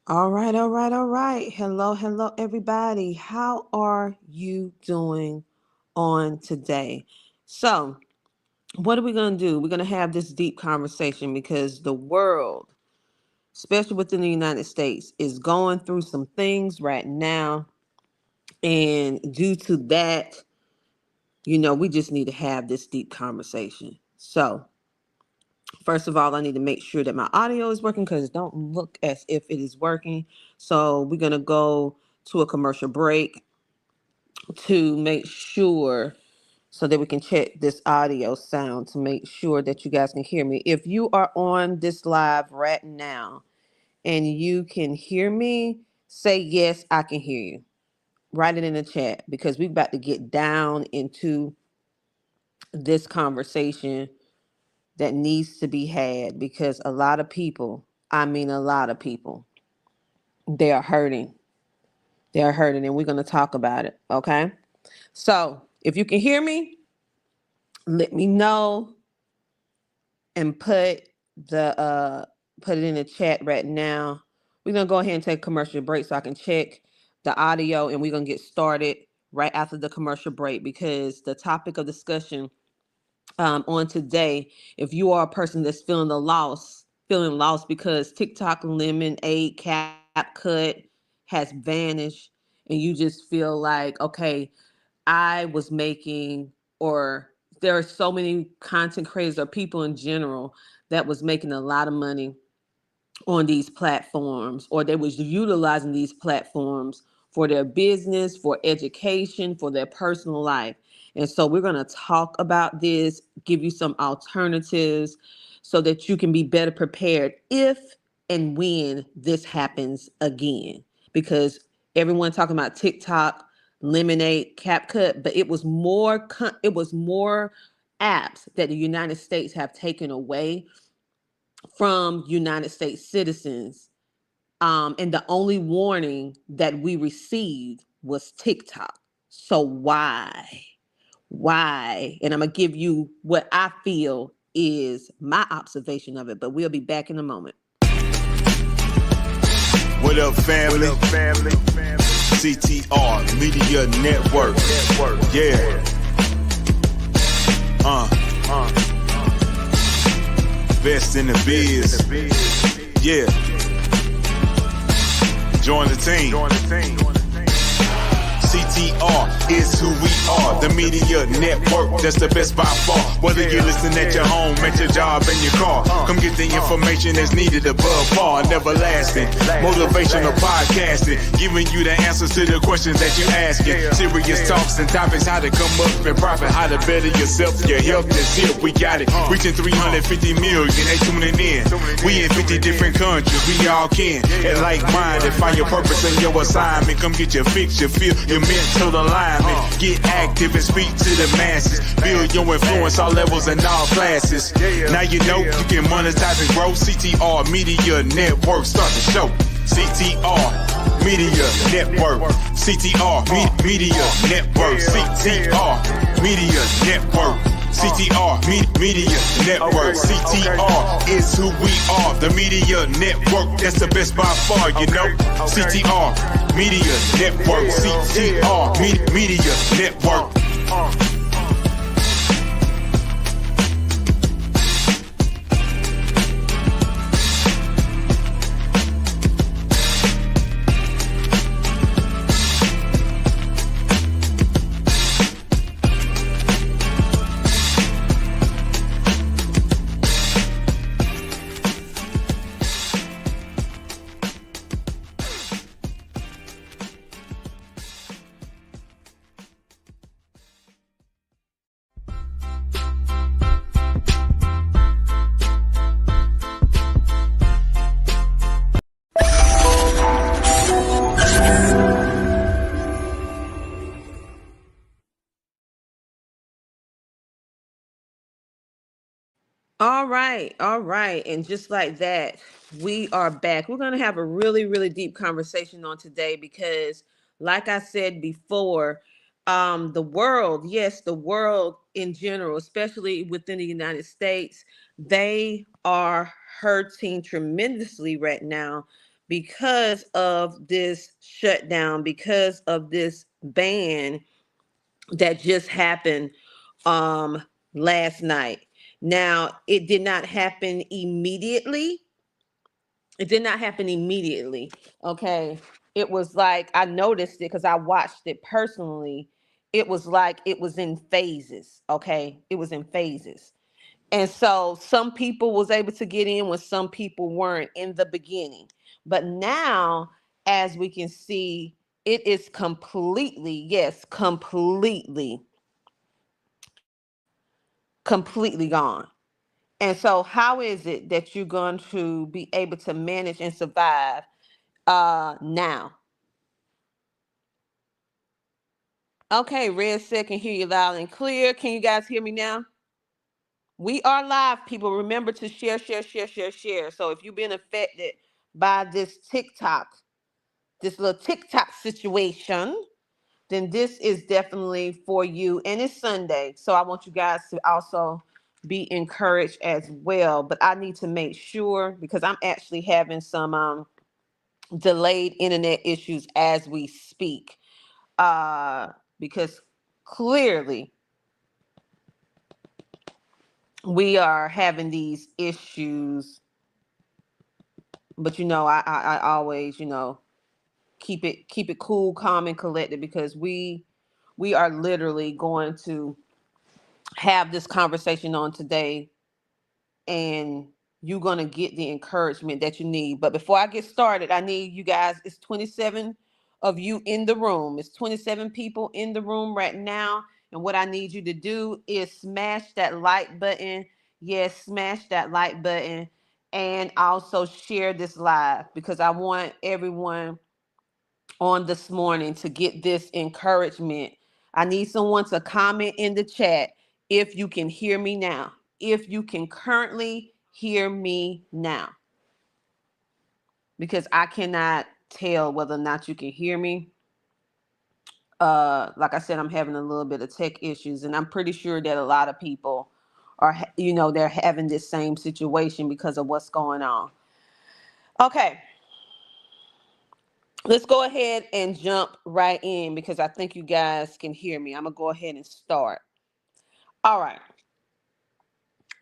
All right, all right, all right. Hello, hello, everybody. How are you doing on today? So, what are we going to do? We're going to have this deep conversation because the world, especially within the United States, is going through some things right now. And due to that, we just need to have this deep conversation. So, first of all, I need to make sure that my audio is working because it don't look as if it is working. So we're going to go to a commercial break to make sure so that we can check this audio sound to make sure that you guys can hear me. If you are on this live right now and you can hear me, say yes, I can hear you. Write it in the chat because we're about to get down into this conversation that needs to be had because a lot of people, I mean, a lot of people, they are hurting. They are hurting, and we're going to talk about it. Okay. So if you can hear me, let me know and put it in the chat right now. We're going to go ahead and take a commercial break so I can check the audio, and we're going to get started right after the commercial break because the topic of discussion on today, if you are a person that's feeling lost because TikTok Lemon8 CapCut has vanished, and you just feel like, okay, I was making, or there are so many content creators or people in general that was making a lot of money on these platforms, or they was utilizing these platforms for their business, for education, for their personal life. And so we're going to talk about this, give you some alternatives so that you can be better prepared if and when this happens again. Because everyone talking about TikTok, Lemonade, CapCut, but it was more apps that the United States have taken away from United States citizens. And the only warning that we received was TikTok. So why? Why? And I'm going to give you what I feel is my observation of it, but we'll be back in a moment. What up, family? CTR Media Network. Yeah. Best in the biz. Yeah. Join the team. CTR is who we are, the media network, that's the best by far. Whether you listen at your home, at your job, in your car, come get the information that's needed above par. Never lasting, motivational podcasting, giving you the answers to the questions that you're asking. Serious talks and topics, how to come up and profit, how to better yourself, your health is here, we got it. Reaching 350 million, they tuning in. We in 50 different countries, we all can. And like-minded, find your purpose and your assignment. Come get your fix, your feel, your mental alignment. Get active and speak to the masses. Build your influence all levels and all classes. Now you know you can monetize and grow. CTR Media Network, start the show. CTR Media Network. CTR Media Network. CTR Media Network. CTR Media Network. CTR is who we are, the media network that's the best by far, you know. CTR Media Network. CTR Media Network. All right, all right. And just like that, we are back. We're going to have a really, really deep conversation on today because, like I said before, the world, yes, the world in general, especially within the United States, they are hurting tremendously right now because of this shutdown, because of this ban that just happened last night. Now, it did not happen immediately. It did not happen immediately. Okay. It was like I noticed it because I watched it personally. It was like it was in phases. Okay. It was in phases. And so some people was able to get in when some people weren't in the beginning. But now, as we can see, it is completely, yes, completely gone. And so how is it that you're going to be able to manage and survive now? Okay, Red said can hear you loud and clear. Can you guys hear me now? We are live, people. Remember to share, share, share, share, share. So if you've been affected by this TikTok, this little TikTok situation, then this is definitely for you. And it's Sunday. So I want you guys to also be encouraged as well. But I need to make sure because I'm actually having some delayed internet issues as we speak. Uh, because clearly we are having these issues, but I always, keep it cool, calm, and collected because we are literally going to have this conversation on today, and you're going to get the encouragement that you need. But before I get started, I need you guys, it's 27 of you in the room. It's 27 people in the room right now. And what I need you to do is smash that like button. Yes, smash that like button. And also share this live because I want everyone on this morning to get this encouragement. I need someone to comment in the chat if you can hear me now. If you can currently hear me now. Because I cannot tell whether or not you can hear me. Like I said, I'm having a little bit of tech issues, and I'm pretty sure that a lot of people are, they're having this same situation because of what's going on. Okay. Let's go ahead and jump right in because I think you guys can hear me. I'm going to go ahead and start. All right.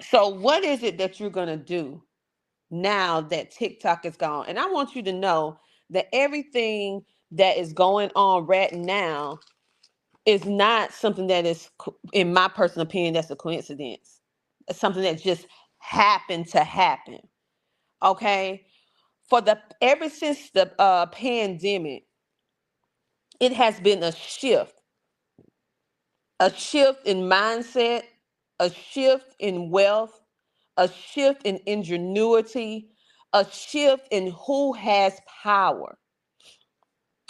So, what is it that you're going to do now that TikTok is gone? And I want you to know that everything that is going on right now is not something that is, in my personal opinion, that's a coincidence. It's something that just happened to happen. Okay. Ever since the pandemic, it has been a shift in mindset, a shift in wealth, a shift in ingenuity, a shift in who has power.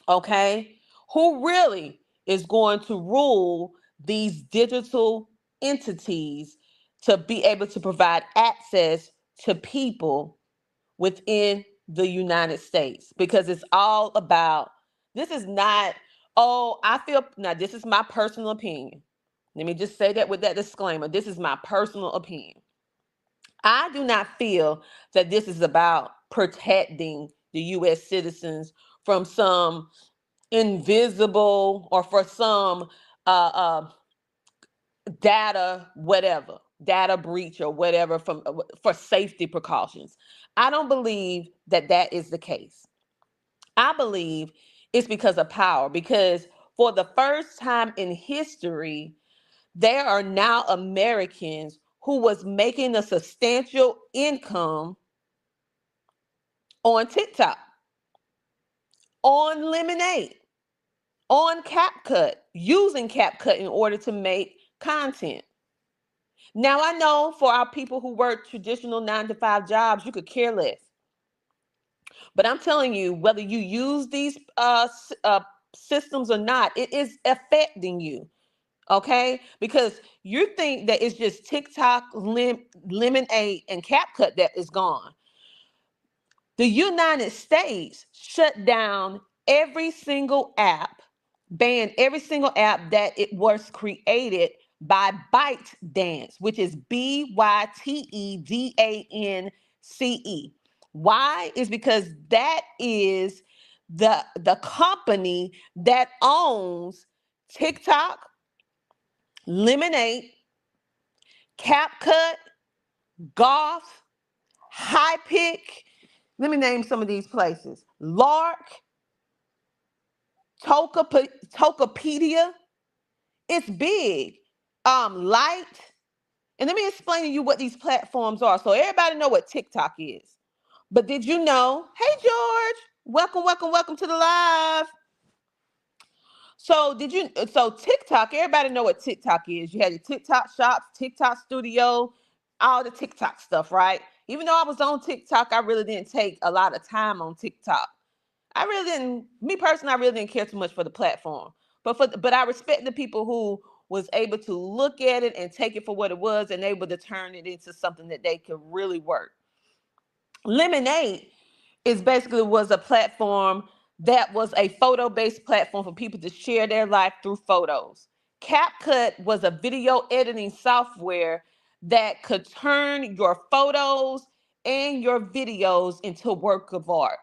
Okay? Who really is going to rule these digital entities to be able to provide access to people within the United States? Because it's all about, this is not, now this is my personal opinion. Let me just say that with that disclaimer. This is my personal opinion. I do not feel that this is about protecting the U.S. citizens from some invisible or for some uh, uh, data breach or whatever for safety precautions. I don't believe that that is the case. I believe it's because of power, because for the first time in history, there are now Americans who was making a substantial income on TikTok, on Lemon8, on CapCut, using CapCut in order to make content. Now, I know for our people who work traditional 9 to 5 jobs, you could care less. But I'm telling you, whether you use these systems or not, it is affecting you. Okay? Because you think that it's just TikTok, Lemon8, and CapCut that is gone. The United States shut down every single app, banned every single app that it was created by ByteDance, which is ByteDance. Why? Is because that is the company that owns TikTok, Lemon8, CapCut, Golf, High Pick. Let me name some of these places. Lark, Tokopedia. It's big. Light. And let me explain to you what these platforms are. So everybody know what TikTok is. But did you know? Hey George, welcome, welcome, welcome to the live. So TikTok, everybody know what TikTok is. You had your TikTok shops, TikTok studio, all the TikTok stuff, right? Even though I was on TikTok, I really didn't take a lot of time on TikTok. I really didn't, me personally, I really didn't care too much for the platform. But I respect the people who was able to look at it and take it for what it was and able to turn it into something that they could really work. Lemon8 is basically was a platform that was a photo-based platform for people to share their life through photos. CapCut was a video editing software that could turn your photos and your videos into a work of art,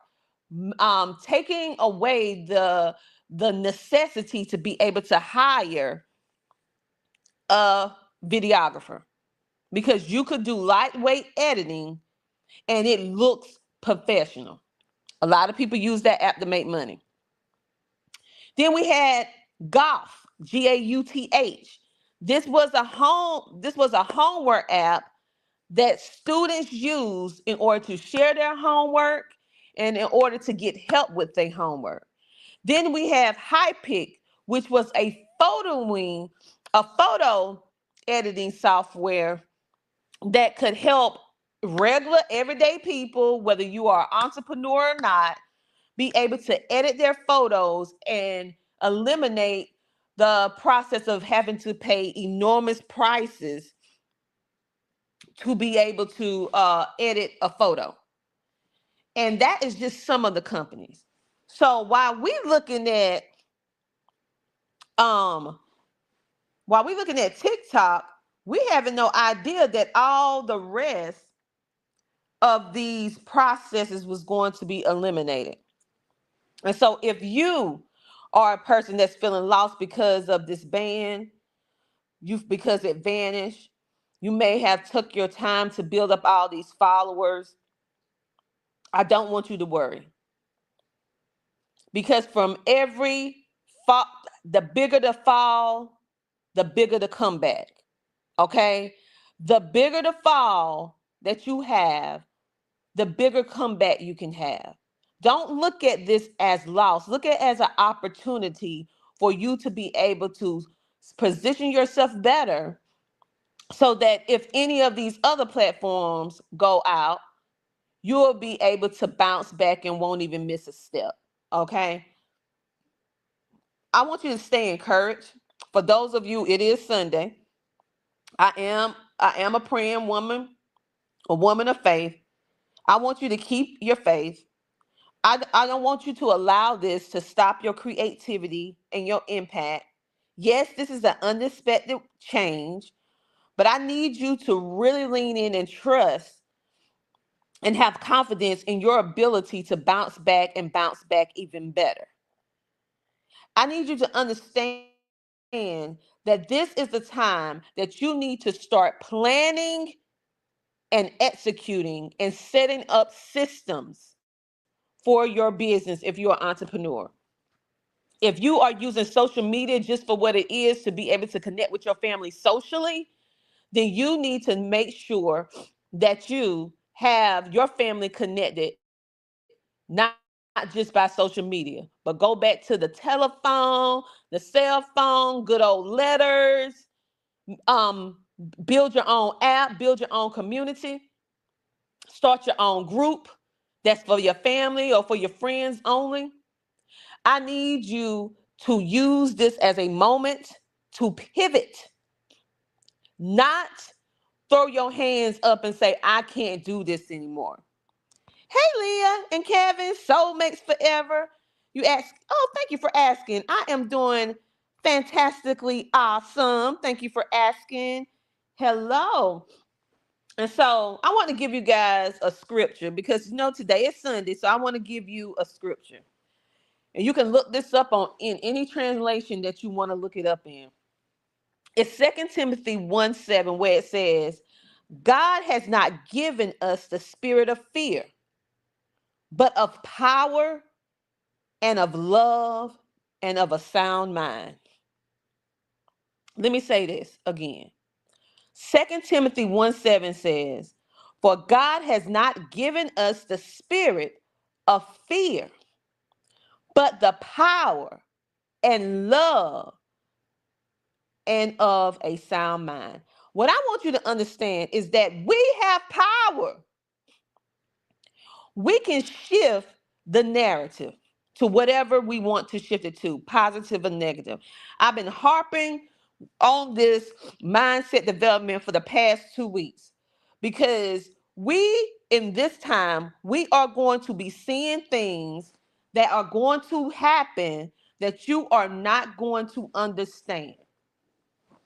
taking away the necessity to be able to hire a videographer because you could do lightweight editing and it looks professional. A lot of people use that app to make money. Then we had Golf, Gauth. This was a homework app that students use in order to share their homework and in order to get help with their homework. Then we have HiPic, which was a photo editing software that could help regular everyday people, whether you are an entrepreneur or not, be able to edit their photos and eliminate the process of having to pay enormous prices to be able to edit a photo. And that is just some of the companies. So um while we're looking at TikTok, we having no idea that all the rest of these processes was going to be eliminated. And so if you are a person that's feeling lost because of this ban, because it vanished, you may have took your time to build up all these followers. I don't want you to worry because from every fall, the bigger the fall, the bigger the comeback. Okay? The bigger the fall that you have, the bigger comeback you can have. Don't look at this as loss. Look at it as an opportunity for you to be able to position yourself better so that if any of these other platforms go out, you'll be able to bounce back and won't even miss a step. Okay? I want you to stay encouraged. For those of you, it is Sunday. I am a praying woman, a woman of faith. I want you to keep your faith. I don't want you to allow this to stop your creativity and your impact. Yes, this is an unexpected change, but I need you to really lean in and trust and have confidence in your ability to bounce back and bounce back even better. I need you to understand that this is the time that you need to start planning and executing and setting up systems for your business if you're an entrepreneur. If you are using social media just for what it is to be able to connect with your family socially, then you need to make sure that you have your family connected, not just by social media, but go back to the telephone, the cell phone, good old letters, um, build your own app, build your own community, start your own group that's for your family or for your friends only. I need you to use this as a moment to pivot, not throw your hands up and say, I can't do this anymore. Hey, Leah and Kevin, Soulmates Forever. You ask, oh, thank you for asking. I am doing fantastically awesome. Thank you for asking. Hello. And so I want to give you guys a scripture because today is Sunday, so I want to give you a scripture. And you can look this up on in any translation that you want to look it up in. It's 2 Timothy 1:7, where it says, God has not given us the spirit of fear, but of power and of love and of a sound mind. Let me say this again. 2 Timothy 1:7 says, for God has not given us the spirit of fear, but the power and love and of a sound mind. What I want you to understand is that we have power. We can shift the narrative to whatever we want to shift it to, positive or negative. I've been harping on this mindset development for the past 2 weeks because in this time, we are going to be seeing things that are going to happen that you are not going to understand.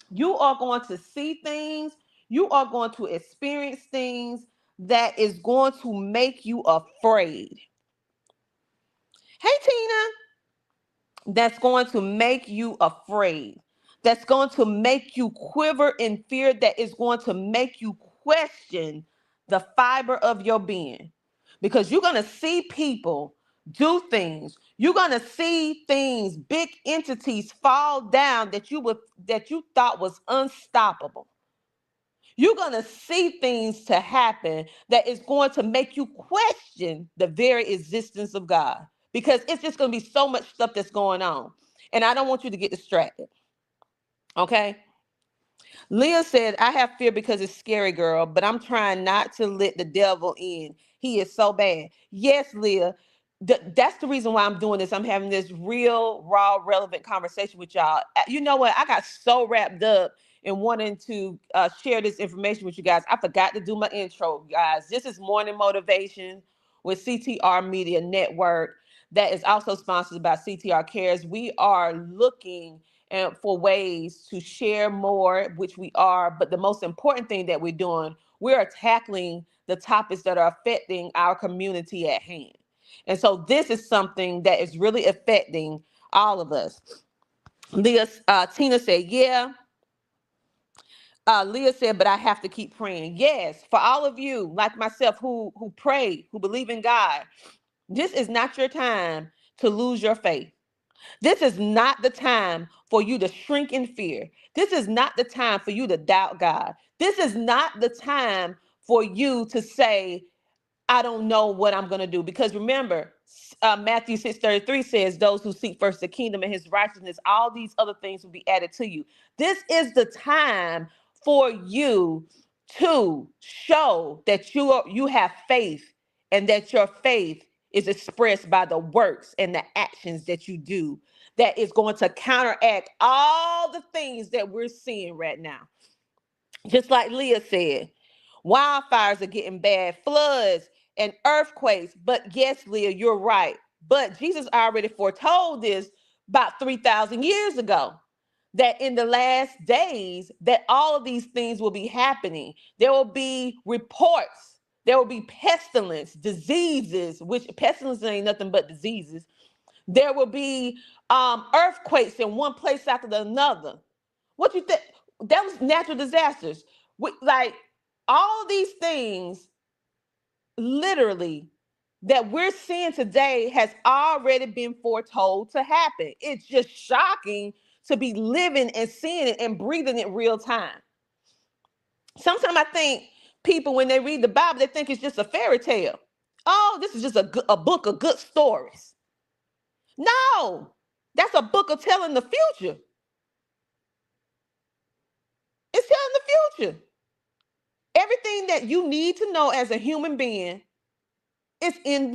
You are going to see things, you are going to experience things that is going to make you afraid. Hey, Tina, that's going to make you afraid. That's going to make you quiver in fear, that is going to make you question the fiber of your being. Because you're going to see people do things. You're going to see things, big entities fall down that you thought was unstoppable. You're going to see things to happen that is going to make you question the very existence of God because it's just going to be so much stuff that's going on. And I don't want you to get distracted. Okay? Leah said, I have fear because it's scary, girl, but I'm trying not to let the devil in. He is so bad. Yes, Leah. That's the reason why I'm doing this. I'm having this real, raw, relevant conversation with y'all. You know what? I got so wrapped up in wanting to share this information with you guys. I forgot to do my intro, guys. This is Morning Motivation with CTR Media Network that is also sponsored by CTR Cares. We are looking and for ways to share more, which we are. But the most important thing that we're doing, we are tackling the topics that are affecting our community at hand. And so this is something that is really affecting all of us. Tina said, yeah. Leah said, but I have to keep praying. Yes, for all of you like myself who pray, who believe in God, this is not your time to lose your faith. This is not the time for you to shrink in fear. This is not the time for you to doubt God. This is not the time for you to say, I don't know what I'm going to do. Because remember, Matthew 6:33 says, those who seek first the kingdom and his righteousness, all these other things will be added to you. This is the time for you to show that you have faith and that your faith is expressed by the works and the actions that you do that is going to counteract all the things that we're seeing right now. Just like Leah said, wildfires are getting bad, floods and earthquakes. But yes, Leah, you're right. But Jesus already foretold this about 3,000 years ago, that in the last days that all of these things will be happening. There will be reports. There will be pestilence, diseases, which pestilence ain't nothing but diseases. There will be earthquakes in one place after another. What you think? That was natural disasters. Like all these things, literally, that we're seeing today has already been foretold to happen. It's just shocking to be living and seeing it and breathing it real time. Sometimes I think people, when they read the Bible, they think it's just a fairy tale. Oh, this is just a book of good stories. No, that's a book of telling the future. It's telling the future. Everything that you need to know as a human being is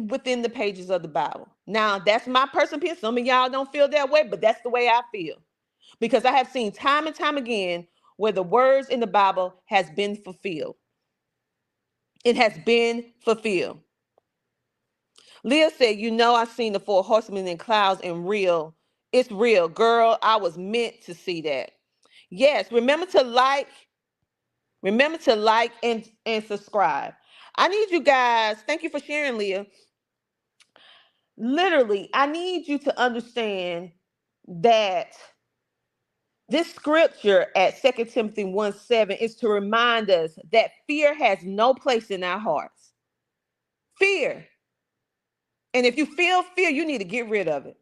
within the pages of the Bible. Now, that's my personal opinion. Some of y'all don't feel that way, but that's the way I feel. Because I have seen time and time again where the words in the Bible has been fulfilled. It has been fulfilled. Leah said, I seen the four horsemen in clouds and real. It's real. Girl, I was meant to see that. Yes, remember to like, Remember to like and subscribe. I need you guys, thank you for sharing, Leah. Literally, I need you to understand that this scripture at 2 Timothy 1:7 is to remind us that fear has no place in our hearts. Fear. And if you feel fear, you need to get rid of it.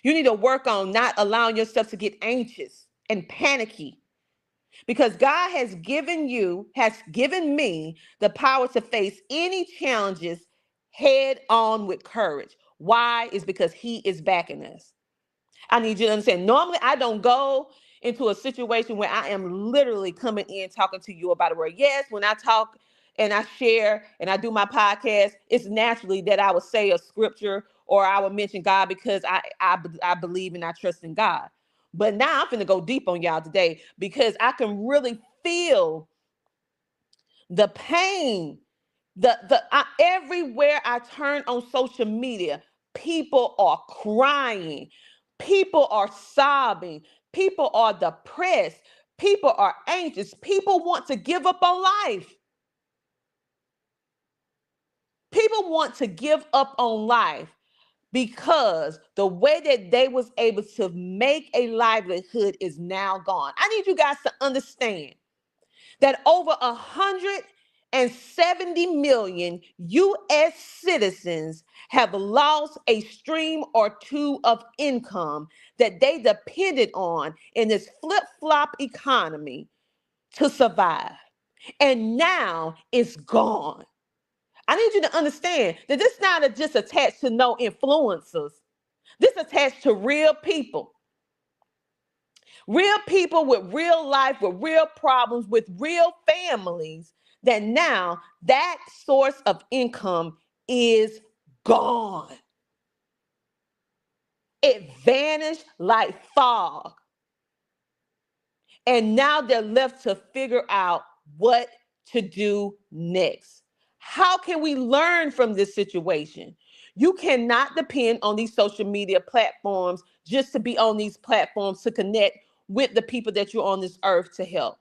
You need to work on not allowing yourself to get anxious and panicky, because God has given me the power to face any challenges head on with courage. Why? Is because He is backing us. I need you to understand. Normally, I don't go into a situation where I am literally coming in talking to you about a word. Yes, when I talk and I share and I do my podcast, it's naturally that I would say a scripture or I would mention God because I believe and I trust in God. But now I'm going to go deep on y'all today because I can really feel the pain. Everywhere I turn on social media, people are crying, people are sobbing, people are depressed, people are anxious, people want to give up on life. People want to give up on life because the way that they was able to make a livelihood is now gone. I need you guys to understand that over 170 million U.S. citizens have lost a stream or two of income that they depended on in this flip-flop economy to survive. And now it's gone. I need you to understand that this not just attached to no influencers. This attached to real people. Real people with real life, with real problems, with real families, that now that source of income is gone. It vanished like fog. And now they're left to figure out what to do next. How can we learn from this situation? You cannot depend on these social media platforms just to be on these platforms to connect with the people that you're on this earth to help.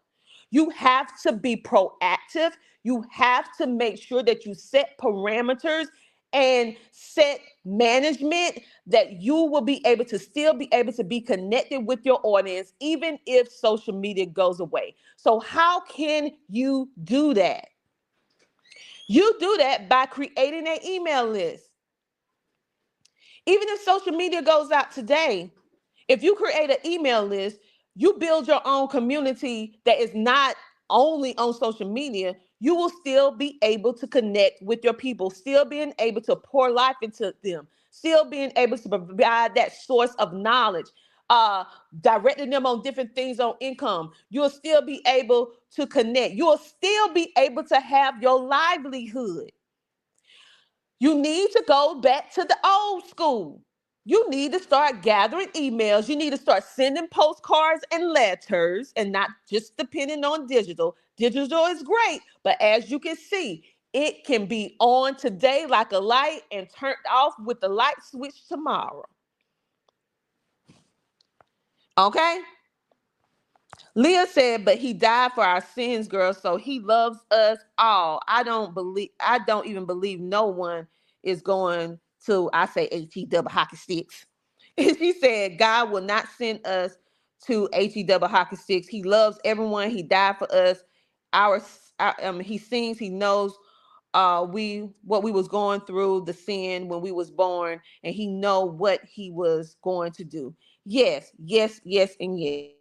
You have to be proactive. You have to make sure that you set parameters and set management that you will be able to still be able to be connected with your audience even if social media goes away. So how can you do that? You do that by creating an email list. Even if social media goes out today, if you create an email list, you build your own community that is not only on social media, you will still be able to connect with your people, still being able to pour life into them, still being able to provide that source of knowledge, uh, directing them on different things on income. You'll still be able to connect. You'll still be able to have your livelihood. You need to go back to the old school. You need to start gathering emails. You need to start sending postcards and letters and not just depending on digital. Digital is great, but as you can see, it can be on today like a light and turned off with the light switch tomorrow. Okay? Leah said, but He died for our sins, girl, so He loves us all. I don't even believe no one is going to, I say, HE hockey sticks. She said, God will not send us to HE hockey sticks. He loves everyone. He died for us. He sings, He knows what we was going through, the sin when we was born, and He know what He was going to do. Yes, yes, yes, and yes.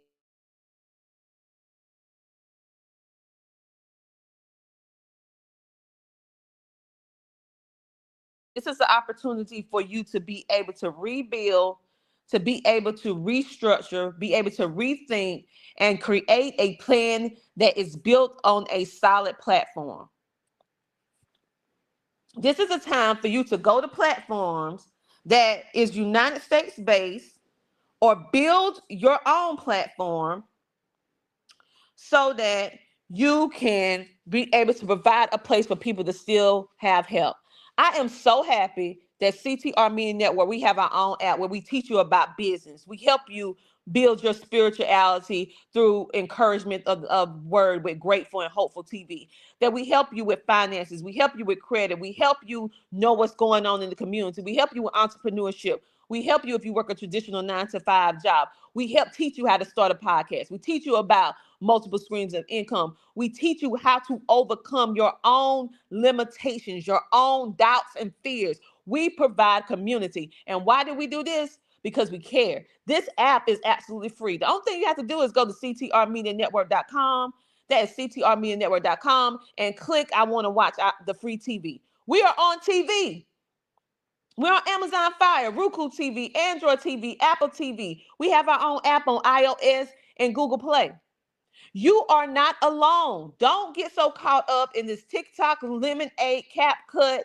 This is an opportunity for you to be able to rebuild, to be able to restructure, be able to rethink, and create a plan that is built on a solid platform. This is a time for you to go to platforms that is United States based or build your own platform so that you can be able to provide a place for people to still have help. I am so happy that CTR Media Network, we have our own app where we teach you about business. We help you build your spirituality through encouragement of word with grateful and hopeful TV. That we help you with finances, we help you with credit, we help you know what's going on in the community, we help you with entrepreneurship, we help you if you work a traditional 9 to 5 job. We help teach you how to start a podcast. We teach you about multiple streams of income. We teach you how to overcome your own limitations, your own doubts and fears. We provide community. And why do we do this? Because we care. This app is absolutely free. The only thing you have to do is go to ctrmedianetwork.com. That is ctrmedianetwork.com and click I want to watch the free TV. We are on TV. We're on Amazon Fire, Roku TV, Android TV, Apple TV. We have our own app on iOS and Google Play. You are not alone. Don't get so caught up in this TikTok, Lemon8, CapCut,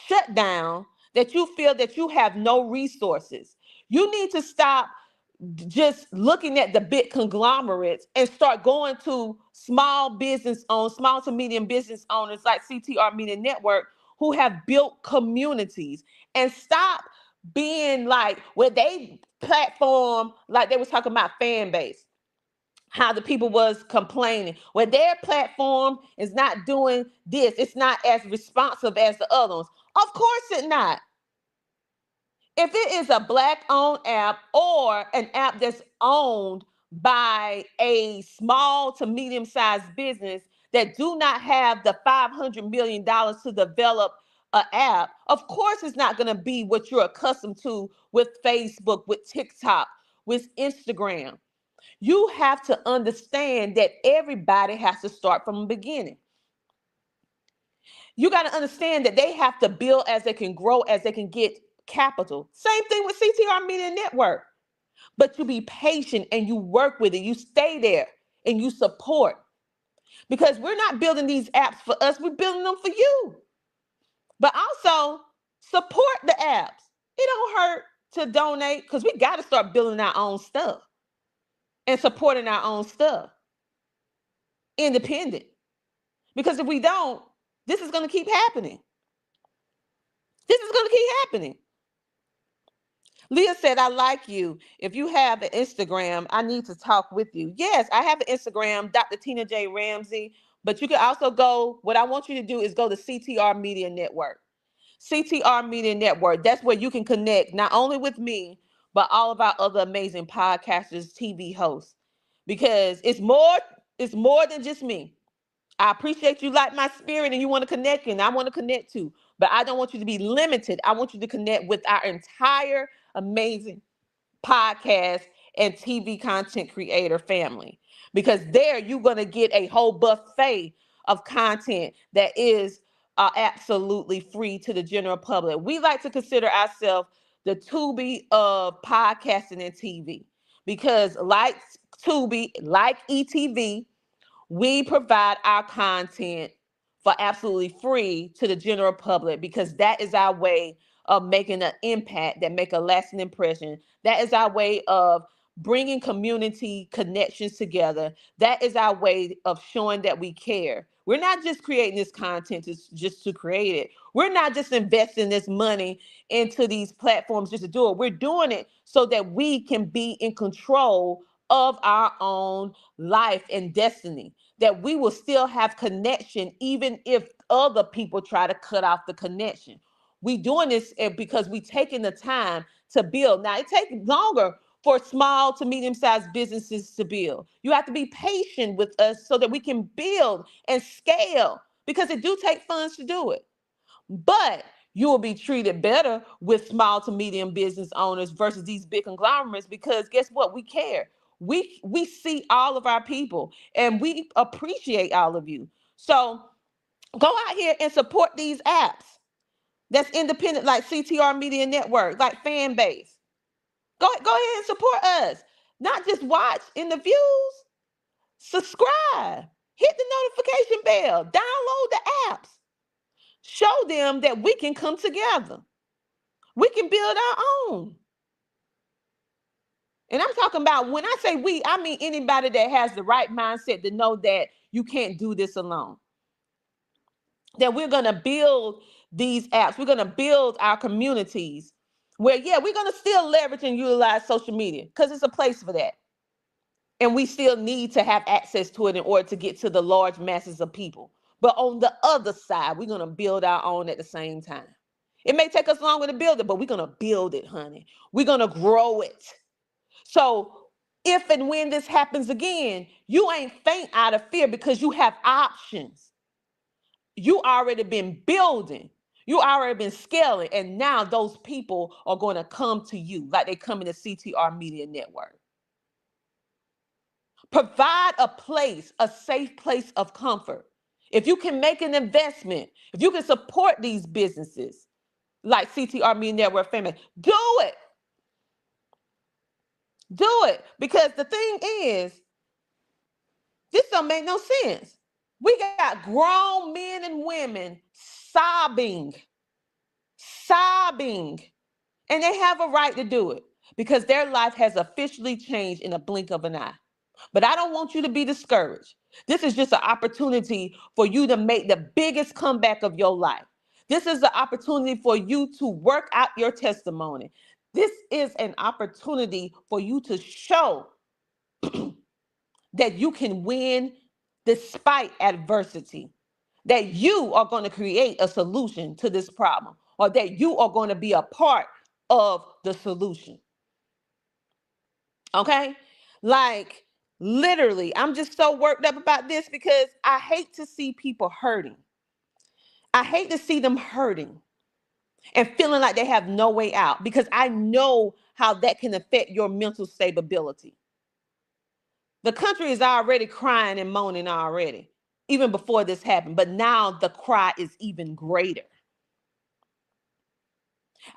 shutdown that you feel that you have no resources. You need to stop just looking at the big conglomerates and start going to small to medium business owners like CTR Media Network who have built communities, and stop being like where they platform, like they was talking about fan base, how the people was complaining where their platform is not doing this, it's not as responsive as the other ones. Of course it's not. If it is a black owned app or an app that's owned by a small to medium sized business that do not have the $500 million to develop an app, of course it's not going to be what you're accustomed to with Facebook, with TikTok, with Instagram. You have to understand that everybody has to start from the beginning. You got to understand that they have to build as they can grow, as they can get capital. Same thing with CTR Media Network. But you be patient and you work with it. You stay there and you support. Because we're not building these apps for us, we're building them for you. But also support the apps. It don't hurt to donate, because we got to start building our own stuff and supporting our own stuff. Independent. Because if we don't, this is going to keep happening. This is going to keep happening. Leah said, I like you. If you have an Instagram, I need to talk with you. Yes, I have an Instagram, Dr. Tina J. Ramsey. But you can also go, what I want you to do is go to CTR Media Network. CTR Media Network. That's where you can connect not only with me, but all of our other amazing podcasters, TV hosts. Because it's more than just me. I appreciate you like my spirit and you want to connect, and I want to connect too. But I don't want you to be limited. I want you to connect with our entire amazing podcast and TV content creator family. Because there you're going to get a whole buffet of content that is absolutely free to the general public. We like to consider ourselves the Tubi of podcasting and TV. Because like Tubi, like ETV, we provide our content for absolutely free to the general public, because that is our way of making an impact that make a lasting impression. That is our way of bringing community connections together. That is our way of showing that we care. We're not just creating this content just to create it. We're not just investing this money into these platforms just to do it. We're doing it so that we can be in control of our own life and destiny, that we will still have connection even if other people try to cut off the connection. We doing this because we taking the time to build. Now, it takes longer for small to medium-sized businesses to build. You have to be patient with us so that we can build and scale, because it do take funds to do it. But you will be treated better with small to medium business owners versus these big conglomerates, because guess what? We care. We see all of our people and we appreciate all of you. So go out here and support these apps that's independent, like CTR Media Network, like Fan Base. Go ahead and support us. Not just watch in the views. Subscribe. Hit the notification bell. Download the apps. Show them that we can come together. We can build our own. And I'm talking about, when I say we, I mean anybody that has the right mindset to know that you can't do this alone. That we're going to build these apps. We're going to build our communities where, yeah, we're going to still leverage and utilize social media because it's a place for that. And we still need to have access to it in order to get to the large masses of people. But on the other side, we're going to build our own at the same time. It may take us longer to build it, but we're going to build it, honey. We're going to grow it. So if and when this happens again, you ain't faint out of fear because you have options. You already been building. You already been scaling. And now those people are going to come to you like they come in the CTR Media Network. Provide a place, a safe place of comfort. If you can make an investment, if you can support these businesses like CTR Media Network family, do it. Do it. Because the thing is, this don't make no sense. We got grown men and women sobbing, and they have a right to do it because their life has officially changed in a blink of an eye. But I don't want you to be discouraged. This is just an opportunity for you to make the biggest comeback of your life. This is the opportunity for you to work out your testimony. This is an opportunity for you to show that you can win despite adversity, that you are going to create a solution to this problem, or that you are going to be a part of the solution. Okay? Like, literally, I'm just so worked up about this because I hate to see people hurting. I hate to see them hurting and feeling like they have no way out because I know how that can affect your mental stability. The country is already crying and moaning already, even before this happened. But now the cry is even greater.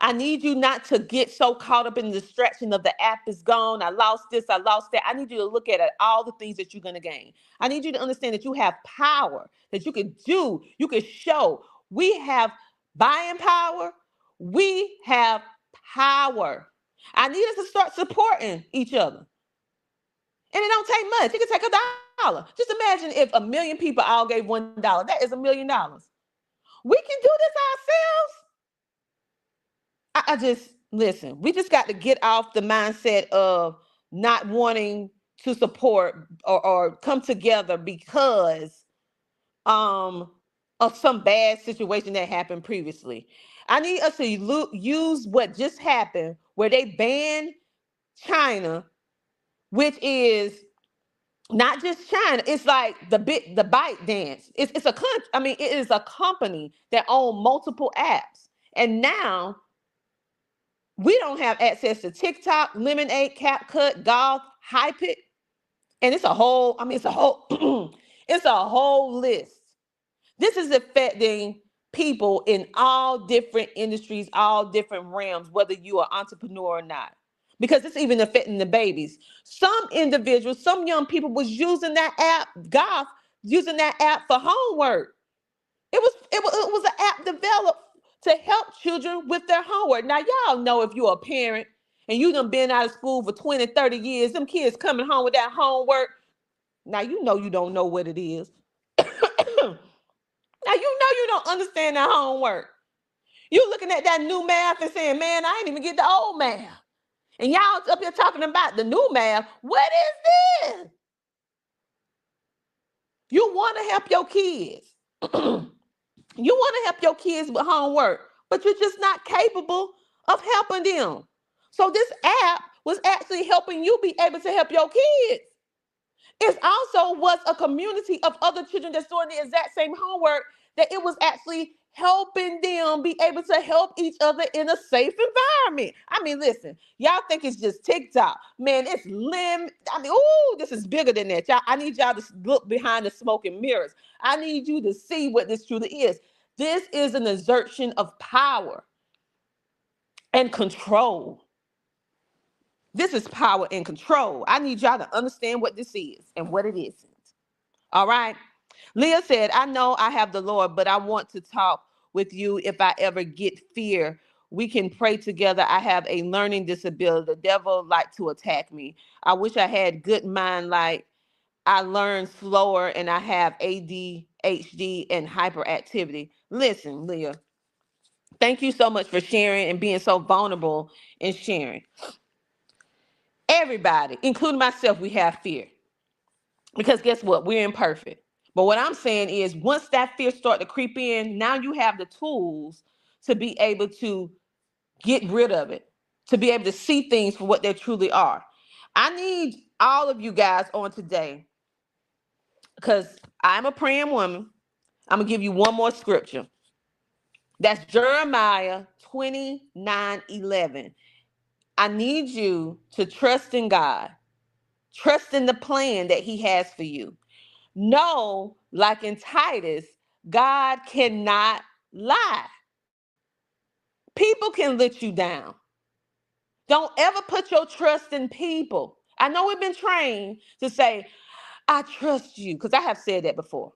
I need you not to get so caught up in the distraction of the app is gone. I lost this, I lost that. I need you to look at all the things that you're going to gain. I need you to understand that you have power, that you can do, you can show. We have buying power. We have power. I need us to start supporting each other. And it don't take much. It can take $1. Just imagine if 1 million people all gave $1. That is $1 million. We can do this ourselves. I just, listen, we just got to get off the mindset of not wanting to support or come together because of some bad situation that happened previously. I need us to use what just happened where they banned China, which is not just China. It's like the bite dance. It's a country. I mean, it is a company that owns multiple apps, and now we don't have access to TikTok, Lemon8, CapCut, Golf, Hype It, and it's a whole. I mean, it's a whole. It's a whole list. This is affecting people in all different industries, all different realms, whether you are an entrepreneur or not. Because it's even affecting the babies. Some individuals, some young people was using that app, golf, using that app for homework. It was an app developed to help children with their homework. Now, y'all know if you're a parent and you done been out of school for 20, 30 years, them kids coming home with that homework. Now, you know you don't know what it is. Now, you don't understand that homework. You looking at that new math and saying, man, I ain't even get the old math. And y'all up here talking about the new math. What is this? You want to help your kids. You want to help your kids with homework, but you're just not capable of helping them. So this app was actually helping you be able to help your kids. It also was a community of other children that's doing the exact same homework, that it was actually helping them be able to help each other in a safe environment. I mean, listen, y'all think it's just TikTok. Man, it's this is bigger than that. Y'all, I need y'all to look behind the smoke and mirrors. I need you to see what this truly is. This is an exertion of power and control. This is power and control. I need y'all to understand what this is and what it isn't. All right. Leah said, I know I have the Lord, but I want to talk with you if I ever get fear. We can pray together. I have a learning disability. The devil like to attack me. I wish I had good mind like I learn slower and I have ADHD and hyperactivity. Listen, Leah, Thank you so much for sharing and being so vulnerable and sharing. Everybody, including myself, we have fear. Because guess what? We're imperfect. But what I'm saying is once that fear start to creep in, now you have the tools to be able to get rid of it, to be able to see things for what they truly are. I need all of you guys on today because I'm a praying woman. I'm going to give you one more scripture. That's Jeremiah 29:11. I need you to trust in God, trust in the plan that He has for you. Know, like in Titus, God cannot lie. People can let you down. Don't ever put your trust in people. I know we've been trained to say, I trust you, because I have said that before.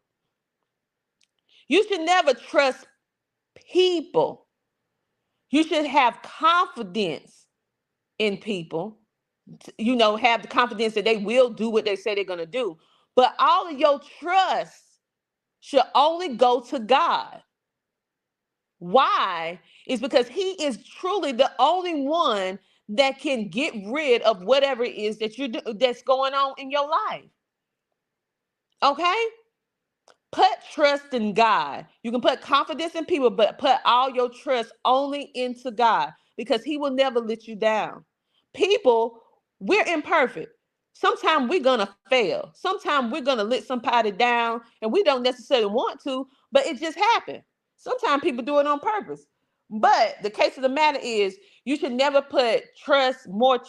You should never trust people. You should have confidence in people, have the confidence that they will do what they say they're going to do. But all of your trust should only go to God. Why? Is because He is truly the only one that can get rid of whatever it is that that's going on in your life. Okay? Put trust in God. You can put confidence in people, but put all your trust only into God because He will never let you down. People, we're imperfect. Sometimes we're going to fail. Sometimes we're going to let somebody down and we don't necessarily want to, but it just happened. Sometimes people do it on purpose. But the case of the matter is you should never put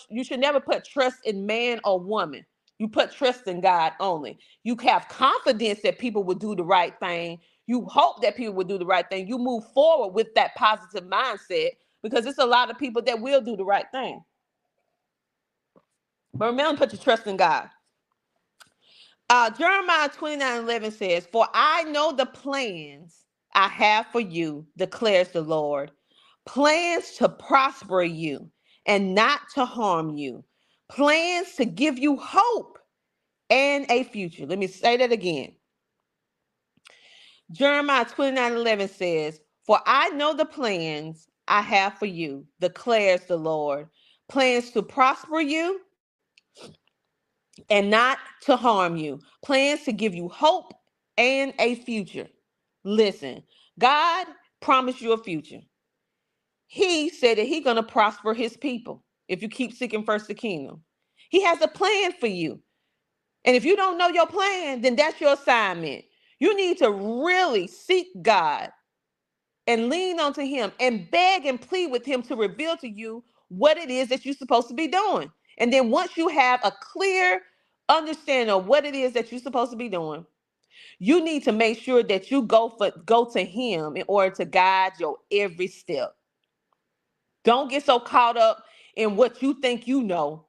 you should never put trust in man or woman. You put trust in God only. You have confidence that people will do the right thing. You hope that people will do the right thing. You move forward with that positive mindset because it's a lot of people that will do the right thing. But remember, put your trust in God. Jeremiah 29:11 says, For I know the plans I have for you, declares the Lord. Plans to prosper you and not to harm you. Plans to give you hope and a future. Let me say that again. Jeremiah 29:11 says, For I know the plans I have for you, declares the Lord. Plans to prosper you and not to harm you. Plans to give you hope and a future. Listen, God promised you a future. He said that He's going to prosper His people if you keep seeking first the kingdom. He has a plan for you. And if you don't know your plan, then that's your assignment. You need to really seek God and lean onto Him and beg and plead with Him to reveal to you what it is that you're supposed to be doing. And then once you have a clear understanding of what it is that you're supposed to be doing, you need to make sure that you go to Him in order to guide your every step. Don't get so caught up in what you think you know.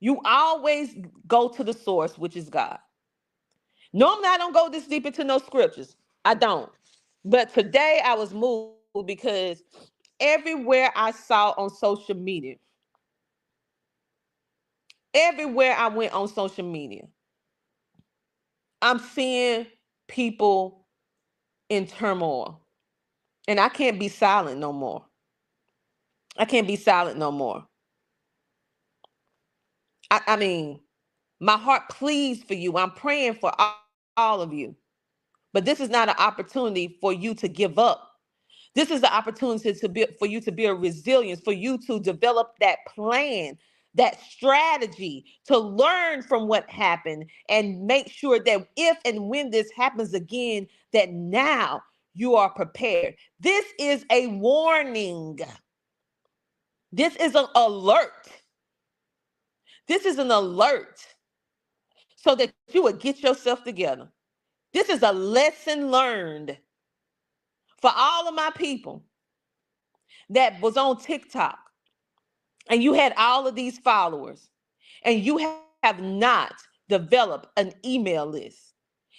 You always go to the source, which is God. Normally, I don't go this deep into no scriptures. I don't. But today I was moved because everywhere I saw on social media, everywhere I went on social media, I'm seeing people in turmoil. And I can't be silent no more. I can't be silent no more. I mean, my heart pleads for you. I'm praying for all of you. But this is not an opportunity for you to give up. This is the opportunity for you to build resilience, for you to develop that plan, that strategy, to learn from what happened and make sure that if and when this happens again, that now you are prepared. This is a warning. This is an alert. This is an alert so that you would get yourself together. This is a lesson learned for all of my people that was on TikTok and you had all of these followers and you have not developed an email list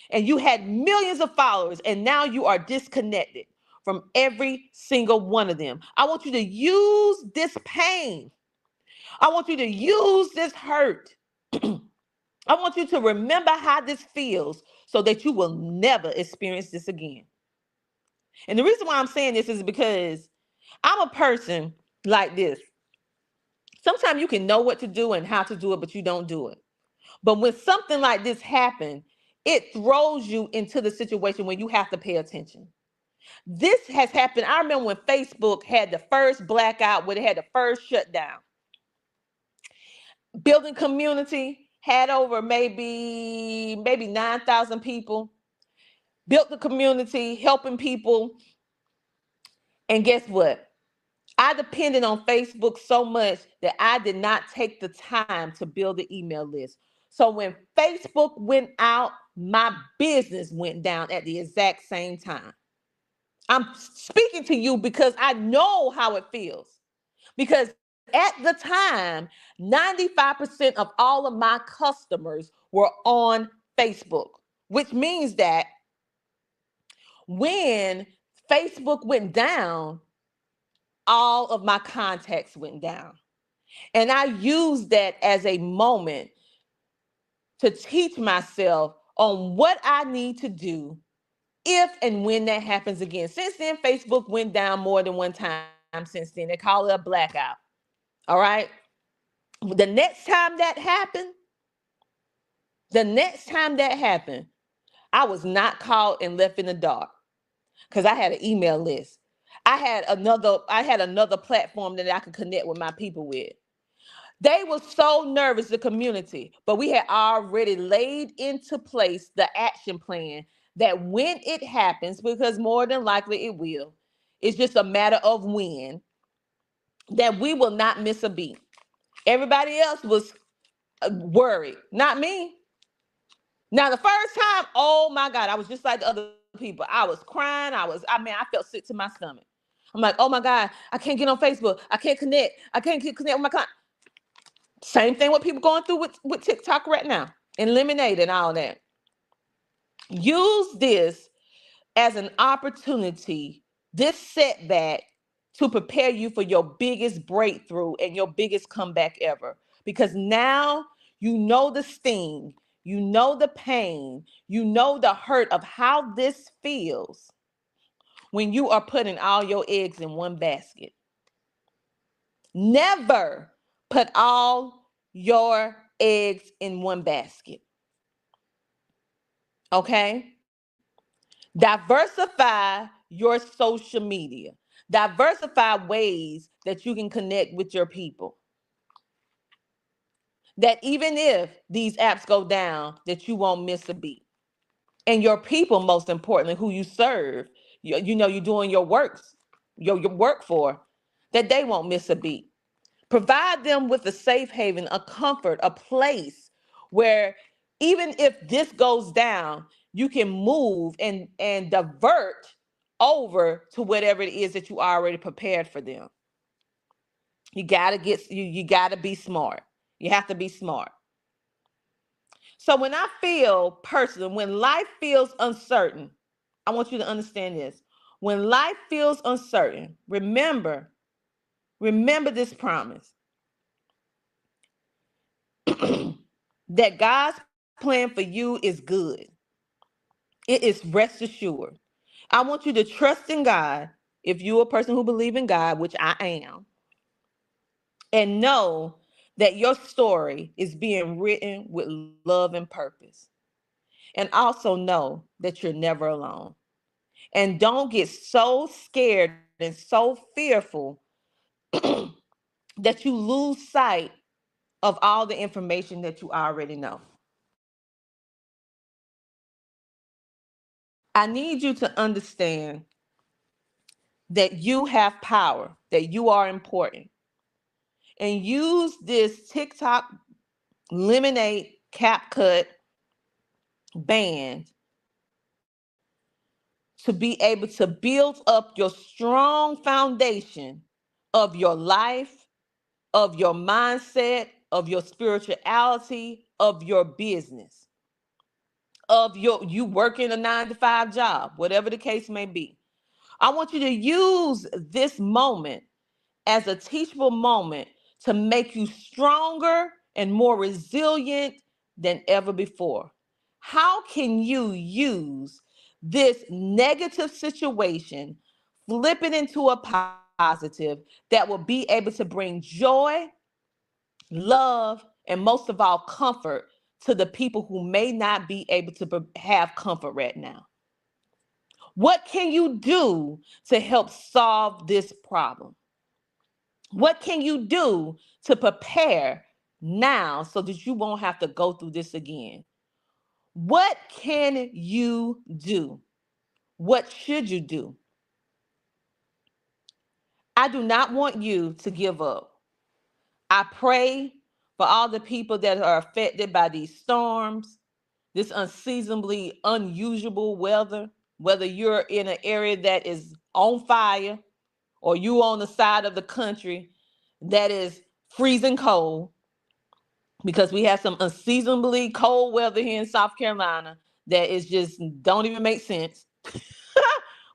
and you had millions of followers and now you are disconnected from every single one of them. I want you to use this pain. I want you to use this hurt. I want you to remember how this feels so that you will never experience this again. And the reason why I'm saying this is because I'm a person like this. Sometimes you can know what to do and how to do it, but you don't do it. But when something like this happens, it throws you into the situation when you have to pay attention. This has happened. I remember when Facebook had the first blackout, when it had the first shutdown. Building community had over maybe 9,000 people. Built the community, helping people. And guess what? I depended on Facebook so much that I did not take the time to build the email list. So when Facebook went out, my business went down at the exact same time. I'm speaking to you because I know how it feels. Because at the time, 95% of all of my customers were on Facebook, which means that when Facebook went down, all of my contacts went down. And I used that as a moment to teach myself on what I need to do if and when that happens again. Since then, Facebook went down more than one time since then. They call it a blackout. All right. The next time that happened, I was not caught and left in the dark because I had an email list. I had another platform that I could connect with my people with. They were so nervous, the community, but we had already laid into place the action plan that when it happens, because more than likely it will, it's just a matter of when, that we will not miss a beat. Everybody else was worried, not me. Now, the first time, oh my God, I was just like the other people. I was crying. I felt sick to my stomach. I'm like, oh my God, I can't get on Facebook. I can't connect. I can't connect with my client. Same thing what people going through with TikTok right now and Lemonade and all that. Use this as an opportunity, this setback, to prepare you for your biggest breakthrough and your biggest comeback ever. Because now you know the sting, you know the pain, you know the hurt of how this feels when you are putting all your eggs in one basket. Never put all your eggs in one basket. Okay? Diversify your social media. Diversify ways that you can connect with your people. That even if these apps go down, that you won't miss a beat. And your people, most importantly, who you serve, you're doing your works, your work for, that they won't miss a beat. Provide them with a safe haven, a comfort, a place where even if this goes down, you can move and divert over to whatever it is that you already prepared for them. You gotta be smart. You have to be smart. So when I feel personally, when life feels uncertain, I want you to understand this. When life feels uncertain, remember this promise. That God's plan for you is good. It is rest assured. I want you to trust in God if you're a person who believes in God, which I am, and know that your story is being written with love and purpose. And also know that you're never alone. And don't get so scared and so fearful that you lose sight of all the information that you already know. I need you to understand that you have power, that you are important. And use this TikTok Lemon8 CapCut band to be able to build up your strong foundation of your life, of your mindset, of your spirituality, of your business, of you working a 9 to 5 job, whatever the case may be. I want you to use this moment as a teachable moment to make you stronger and more resilient than ever before. How can you use this negative situation, flip it into a positive, positive that will be able to bring joy, love, and most of all, comfort to the people who may not be able to have comfort right now. What can you do to help solve this problem? What can you do to prepare now so that you won't have to go through this again? What can you do? What should you do? I do not want you to give up. I pray for all the people that are affected by these storms, this unseasonably unusual weather, whether you're in an area that is on fire or you on the side of the country that is freezing cold, because we have some unseasonably cold weather here in South Carolina that is just don't even make sense,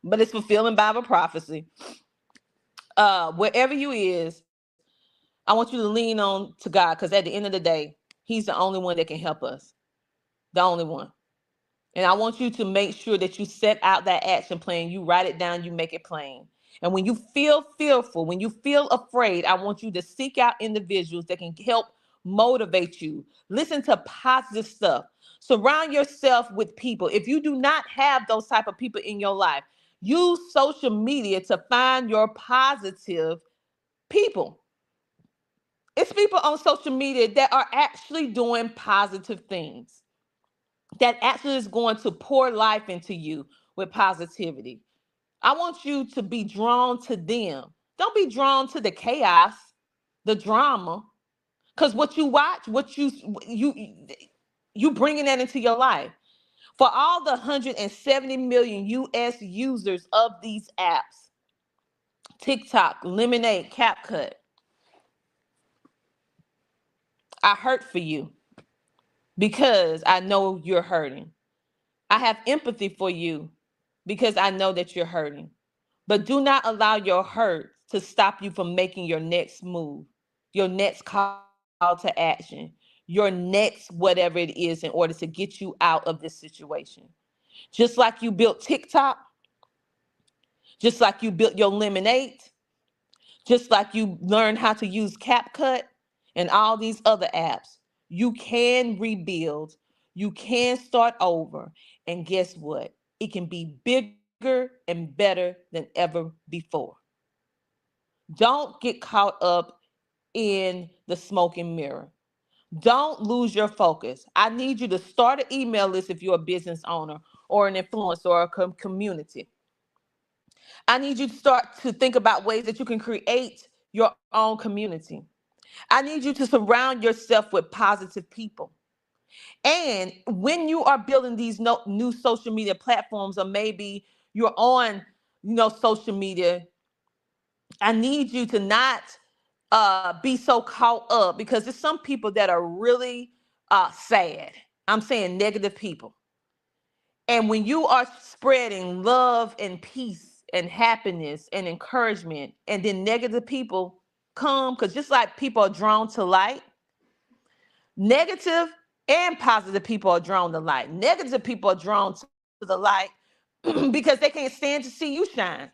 but it's fulfilling Bible prophecy. Wherever you is, I want you to lean on to God, because at the end of the day, He's the only one that can help us. The only one. And I want you to make sure that you set out that action plan. You write it down, you make it plain. And when you feel fearful, when you feel afraid, I want you to seek out individuals that can help motivate you. Listen to positive stuff. Surround yourself with people. If you do not have those type of people in your life, use social media to find your positive people. It's people on social media that are actually doing positive things, that actually is going to pour life into you with positivity. I want you to be drawn to them. Don't be drawn to the chaos, the drama, because what you watch, you you bringing that into your life. For all the 170 million US users of these apps, TikTok, Lemon8, CapCut, I hurt for you because I know you're hurting. I have empathy for you because I know that you're hurting. But do not allow your hurt to stop you from making your next move, your next call to action, your next whatever it is in order to get you out of this situation. Just like you built TikTok, just like you built your Lemon8, just like you learned how to use CapCut and all these other apps, you can rebuild, you can start over. And guess what? It can be bigger and better than ever before. Don't get caught up in the smoking mirror. Don't lose your focus. I need you to start an email list if you're a business owner or an influencer or a community. I need you to start to think about ways that you can create your own community. I need you to surround yourself with positive people. And when you are building these new social media platforms, or maybe you're on, social media, I need you to not be so caught up, because there's some people that are really sad. I'm saying negative people. And when you are spreading love and peace and happiness and encouragement, and then negative people come, because just like people are drawn to light, negative and positive people are drawn to light. Negative people are drawn to the light because they can't stand to see you shine,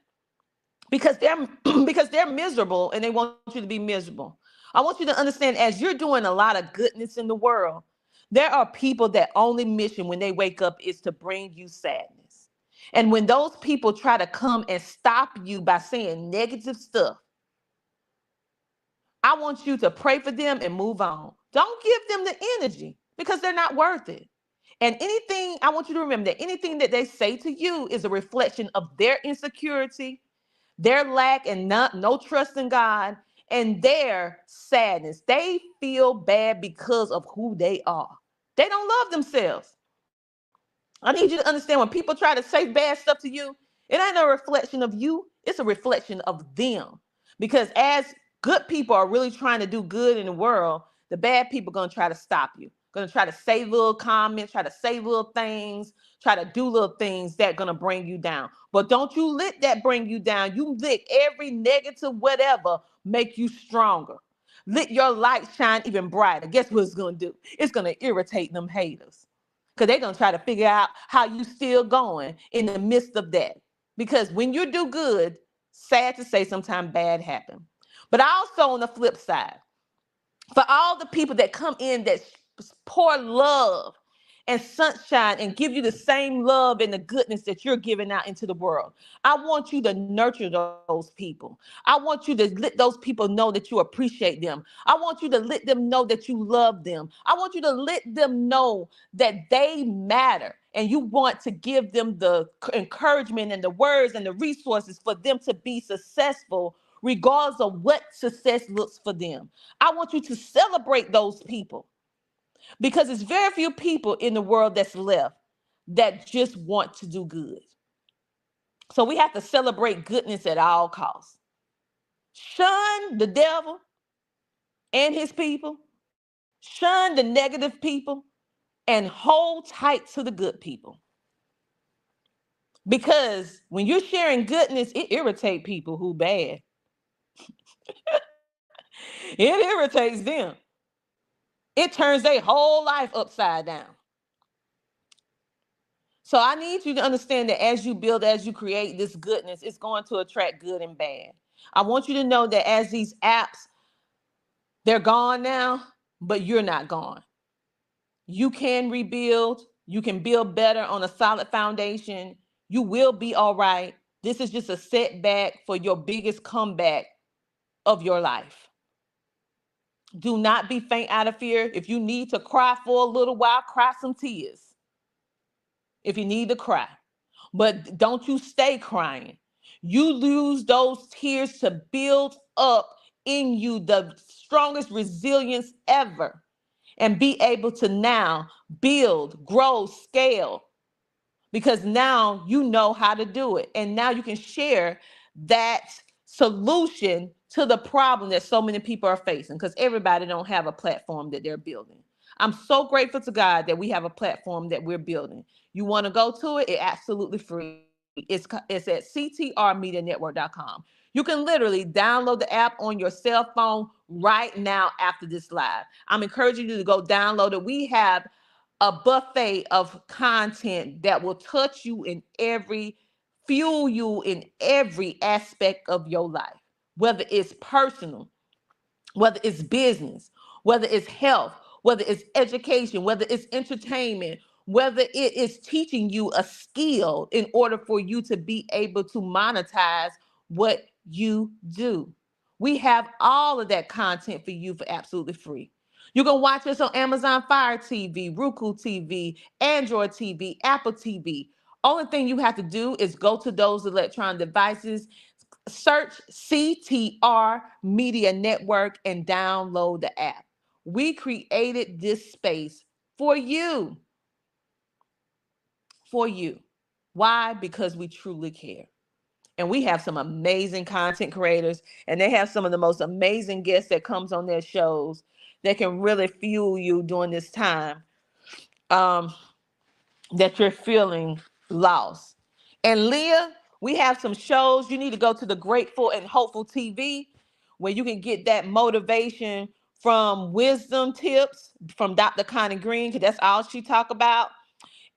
because they're because they're miserable and they want you to be miserable. I want you to understand, as you're doing a lot of goodness in the world, there are people that only mission when they wake up is to bring you sadness. And when those people try to come and stop you by saying negative stuff, I want you to pray for them and move on. Don't give them the energy, because they're not worth it. And anything, I want you to remember that anything that they say to you is a reflection of their insecurity, their lack and no trust in God, and their sadness. They feel bad because of who they are. They don't love themselves. I need you to understand, when people try to say bad stuff to you, it ain't a reflection of you, it's a reflection of them. Because as good people are really trying to do good in the world, the bad people are going to try to stop you. Going to try to say little comments, try to say little things, try to do little things that going to bring you down. But don't you let that bring you down. You let every negative whatever make you stronger. Let your light shine even brighter. Guess what it's going to do? It's going to irritate them haters, because they're going to try to figure out how you still going in the midst of that. Because when you do good, Sad to say, sometimes bad happen. But also on the flip side, for all the people that come in that pour love and sunshine and give you the same love and the goodness that you're giving out into the world. I want you to nurture those people. I want you to let those people know that you appreciate them. I want you to let them know that you love them. I want you to let them know that they matter, and you want to give them the encouragement and the words and the resources for them to be successful regardless of what success looks for them. I want you to celebrate those people, because it's very few people in the world that's left that just want to do good. So we have to celebrate goodness at all costs. Shun the devil and his people, shun the negative people, and hold tight to the good people. Because when you're sharing goodness, it irritates people who bad. It irritates them. It turns their whole life upside down. So I need you to understand that as you build, as you create this goodness, it's going to attract good and bad. I want you to know that as these apps, they're gone now, but you're not gone. You can rebuild. You can build better on a solid foundation. You will be all right. This is just a setback for your biggest comeback of your life. Do not be faint out of fear. If you need to cry for a little while, cry some tears. If you need to cry. But don't you stay crying. You lose those tears to build up in you the strongest resilience ever, and be able to now build, grow, scale, because now you know how to do it. And now you can share that solution to the problem that so many people are facing, because everybody don't have a platform that they're building. I'm so grateful to God that we have a platform that we're building. You want to go to it? It's absolutely free. It's at ctrmedianetwork.com. You can literally download the app on your cell phone right now after this live. I'm encouraging you to go download it. We have a buffet of content that will touch you in every, fuel you in every aspect of your life, whether it's personal, whether it's business, whether it's health, whether it's education, whether it's entertainment, whether it is teaching you a skill in order for you to be able to monetize what you do. We have all of that content for you for absolutely free. You can watch us on Amazon Fire TV, Roku TV, Android TV, Apple TV. Only thing you have to do is go to those electronic devices, search CTR Media Network, and download the app. We created this space for you. For you. Why? Because we truly care. And we have some amazing content creators, and they have some of the most amazing guests that comes on their shows that can really fuel you during this time that you're feeling lost. And Leah, we have some shows. You need to go to the Grateful and Hopeful TV, where you can get that motivation from wisdom tips from Dr. Connie Green, because that's all she talk about.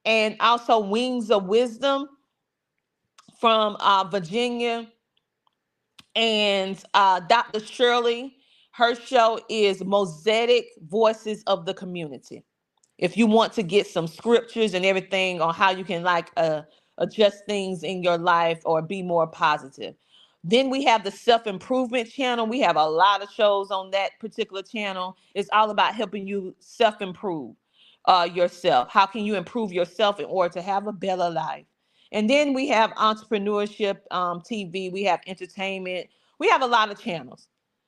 And also Wings of Wisdom from Virginia. And Dr. Shirley, her show is Mosaic Voices of the Community. If you want to get some scriptures and everything on how you can adjust things in your life or be more positive. Then we have the self-improvement channel. We have a lot of shows on that particular channel. It's all about helping you self-improve yourself. How can you improve yourself in order to have a better life? And then we have entrepreneurship TV. We have entertainment. We have a lot of channels.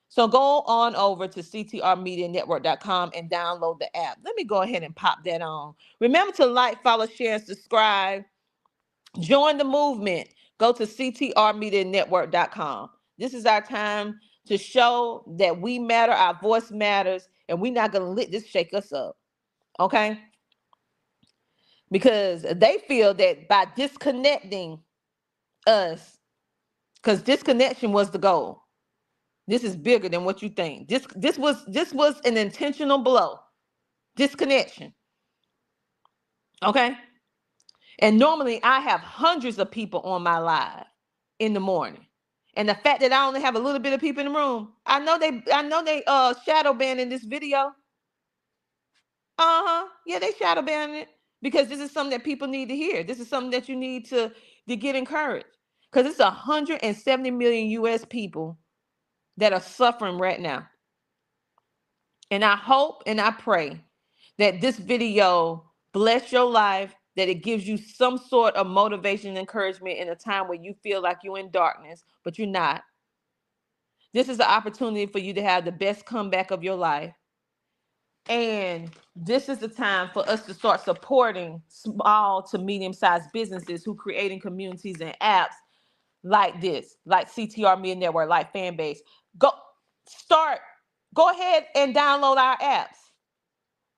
So go on over to ctrmedianetwork.com and download the app. Let me go ahead and pop that on. Remember to like, follow, share, and subscribe. Join the movement. Go to ctrmedianetwork.com. This is our time to show that we matter, our voice matters, and we're not going to let this shake us up. Okay? Because they feel that by disconnecting us, because disconnection was the goal. This is bigger than what you think. This was an intentional blow. Disconnection. Okay? And normally I have hundreds of people on my live in the morning. And the fact that I only have a little bit of people in the room, I know they shadow banning this video. Yeah, they shadow banning it because this is something that people need to hear. This is something that you need to get encouraged. Because it's 170 million US people that are suffering right now. And I hope and I pray that this video bless your life, that it gives you some sort of motivation and encouragement in a time where you feel like you're in darkness, but you're not. This is the opportunity for you to have the best comeback of your life. And this is the time for us to start supporting small to medium-sized businesses who creating communities and apps like this, like CTR Media Network, like Fanbase. Go start, go ahead and download our apps.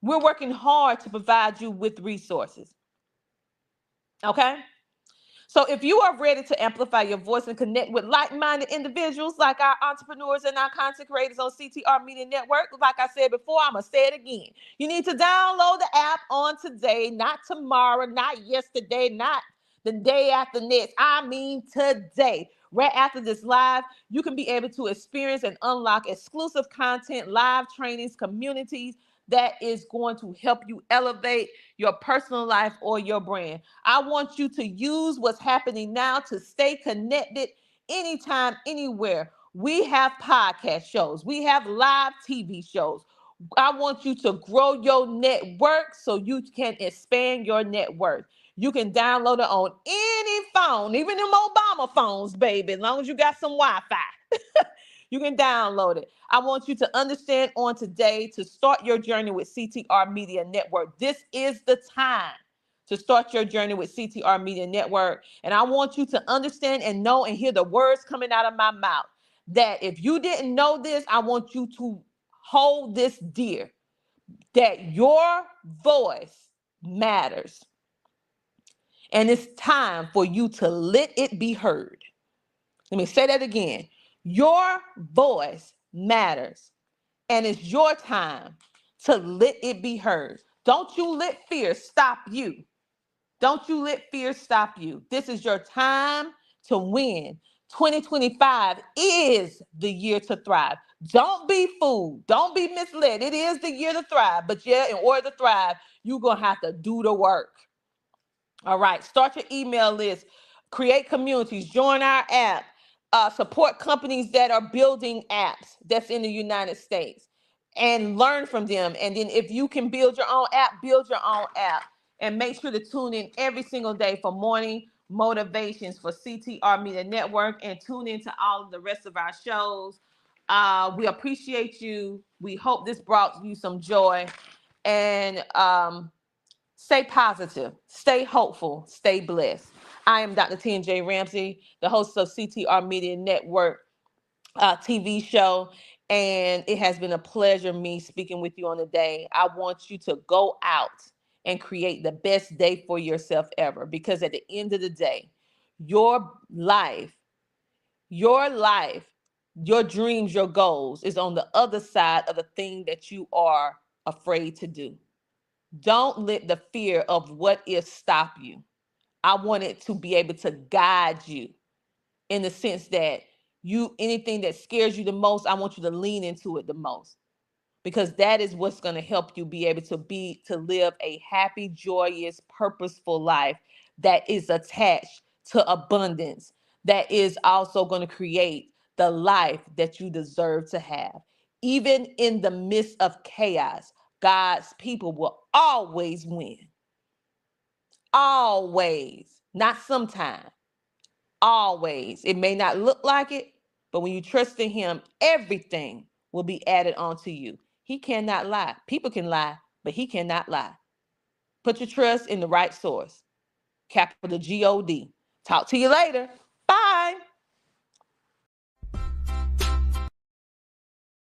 We're working hard to provide you with resources. Okay? So if you are ready to amplify your voice and connect with like-minded individuals like our entrepreneurs and our content creators on CTR Media Network, like I said before, I'm going to say it again. You need to download the app on today, not tomorrow, not yesterday, not the day after next. I mean today. Right after this live, you can be able to experience and unlock exclusive content, live trainings, communities that is going to help you elevate your personal life or your brand. I want you to use what's happening now to stay connected anytime, anywhere. We have podcast shows, we have live TV shows. I want you to grow your network so you can expand your net worth. You can download it on any phone, even them Obama phones, baby, as long as you got some Wi-Fi. You can download it. I want you to understand on today to start your journey with CTR Media Network. This is the time to start your journey with CTR Media Network. And I want you to understand and know and hear the words coming out of my mouth that if you didn't know this, I want you to hold this dear, that your voice matters. And it's time for you to let it be heard. Let me say that again. Your voice matters, and it's your time to let it be heard. Don't you let fear stop you. Don't you let fear stop you. This is your time to win. 2025 is the year to thrive. Don't be fooled. Don't be misled. It is the year to thrive. But yeah, in order to thrive, you're going to have to do the work. All right. Start your email list. Create communities. Join our app. Support companies that are building apps that's in the United States and learn from them. And then if you can build your own app, build your own app. And make sure to tune in every single day for morning motivations for CTR Media Network and tune into all of the rest of our shows. We appreciate you. We hope this brought you some joy. And stay positive, stay hopeful, stay blessed. I am Dr. T&J Ramsey, the host of CTR Media Network TV show, and it has been a pleasure me speaking with you on the day. I want you to go out and create the best day for yourself ever, because at the end of the day, your life, your life, your dreams, your goals is on the other side of the thing that you are afraid to do. Don't let the fear of what if stop you. I want it to be able to guide you in the sense that anything that scares you the most, I want you to lean into it the most, because that is what's going to help you be able to live a happy, joyous, purposeful life that is attached to abundance, that is also going to create the life that you deserve to have. Even in the midst of chaos, God's people will always win. Always. Not sometime. Always. It may not look like it, but when you trust in him, everything will be added onto you. He cannot lie. People can lie, but he cannot lie. Put your trust in the right source. Capital God. Talk to you later.